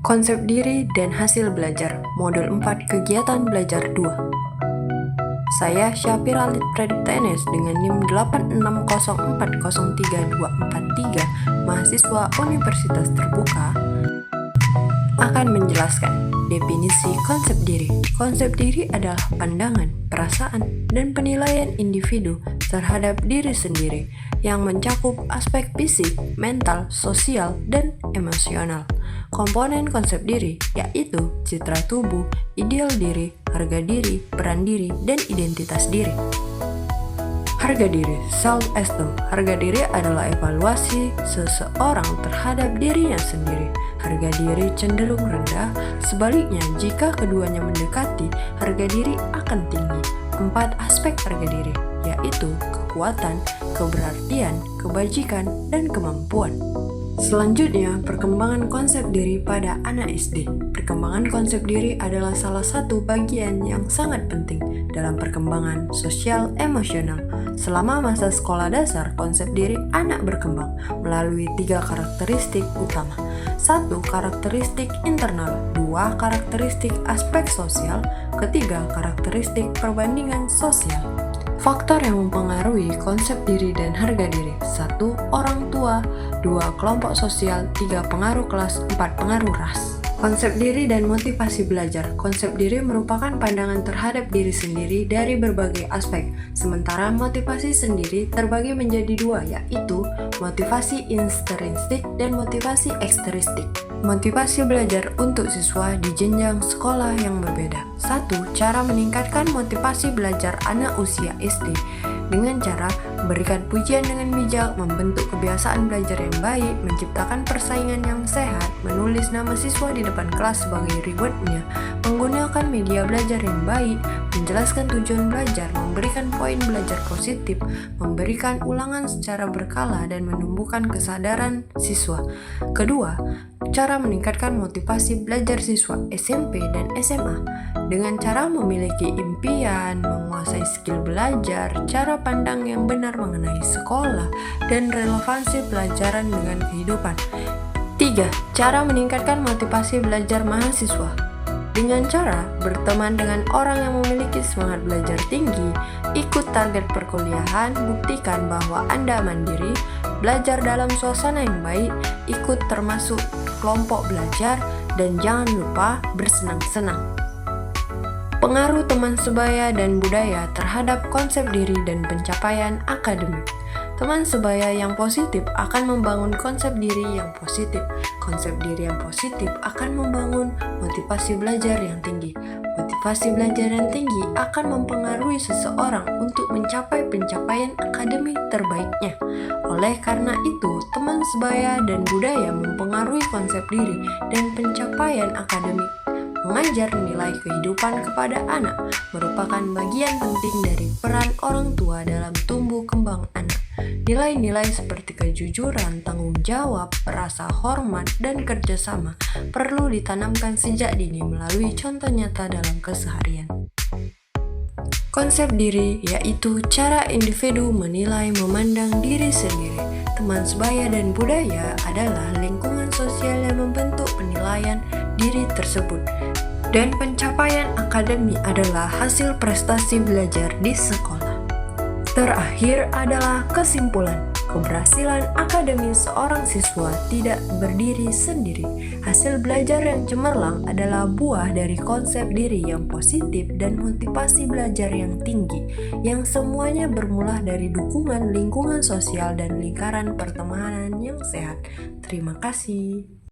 Konsep diri dan hasil belajar, modul 4 kegiatan belajar 2. Saya Syafira Alit Pradipta NS dengan NIM 8604032243, mahasiswa Universitas Terbuka, akan menjelaskan definisi konsep diri. Konsep diri adalah pandangan, perasaan, dan penilaian individu terhadap diri sendiri yang mencakup aspek fisik, mental, sosial, dan emosional. Komponen konsep diri yaitu citra tubuh, ideal diri, harga diri, peran diri, dan identitas diri. Harga diri, self-esteem. Harga diri adalah evaluasi seseorang terhadap dirinya sendiri. Harga diri cenderung rendah, sebaliknya jika keduanya mendekati, harga diri akan tinggi. 4 aspek harga diri, yaitu kekuatan, keberartian, kebajikan, dan kemampuan. Selanjutnya, perkembangan konsep diri pada anak SD. Perkembangan konsep diri adalah salah satu bagian yang sangat penting dalam perkembangan sosial emosional. Selama masa sekolah dasar, konsep diri anak berkembang melalui 3 karakteristik utama. 1. Karakteristik internal. 2. Karakteristik aspek sosial. 3. Karakteristik perbandingan sosial. Faktor yang mempengaruhi konsep diri dan harga diri. 1. Orang tua. 2. Kelompok sosial. 3. Pengaruh kelas. 4. Pengaruh ras. Konsep diri dan motivasi belajar. Konsep diri merupakan pandangan terhadap diri sendiri dari berbagai aspek. Sementara motivasi sendiri terbagi menjadi 2, yaitu motivasi intrinsik dan motivasi ekstrinsik. Motivasi belajar untuk siswa di jenjang sekolah yang berbeda. 1. Cara meningkatkan motivasi belajar anak usia SD dengan cara memberikan pujian dengan bijak, membentuk kebiasaan belajar yang baik, menciptakan persaingan yang sehat, menulis nama siswa di depan kelas sebagai rewardnya, menggunakan media belajar yang baik, menjelaskan tujuan belajar, memberikan poin belajar positif, memberikan ulangan secara berkala, dan menumbuhkan kesadaran siswa. Kedua, cara meningkatkan motivasi belajar siswa SMP dan SMA dengan cara memiliki impian, menguasai skill belajar, cara pandang yang benar mengenai sekolah, dan relevansi pelajaran dengan kehidupan. 3. Cara meningkatkan motivasi belajar mahasiswa dengan cara berteman dengan orang yang memiliki semangat belajar tinggi, ikut target perkuliahan, buktikan bahwa Anda mandiri, belajar dalam suasana yang baik, ikut termasuk kelompok belajar, dan jangan lupa bersenang-senang. Pengaruh teman sebaya dan budaya terhadap konsep diri dan pencapaian akademik. Teman sebaya yang positif akan membangun konsep diri yang positif. Konsep diri yang positif akan membangun motivasi belajar yang tinggi. Motivasi belajar yang tinggi akan mempengaruhi seseorang untuk mencapai pencapaian akademik terbaiknya. Oleh karena itu, teman sebaya dan budaya mempengaruhi konsep diri dan pencapaian akademik. Mengajar nilai kehidupan kepada anak merupakan bagian penting dari peran orang tua dalam tumbuh kembang anak. Nilai-nilai seperti kejujuran, tanggung jawab, rasa hormat, dan kerjasama perlu ditanamkan sejak dini melalui contoh nyata dalam keseharian. Konsep diri yaitu cara individu menilai memandang diri sendiri. Teman sebaya dan budaya adalah lingkungan sosial yang membentuk penilaian diri tersebut. Dan pencapaian akademik adalah hasil prestasi belajar di sekolah. Terakhir adalah kesimpulan. Keberhasilan akademis seorang siswa tidak berdiri sendiri. Hasil belajar yang cemerlang adalah buah dari konsep diri yang positif dan motivasi belajar yang tinggi, yang semuanya bermula dari dukungan lingkungan sosial dan lingkaran pertemanan yang sehat. Terima kasih.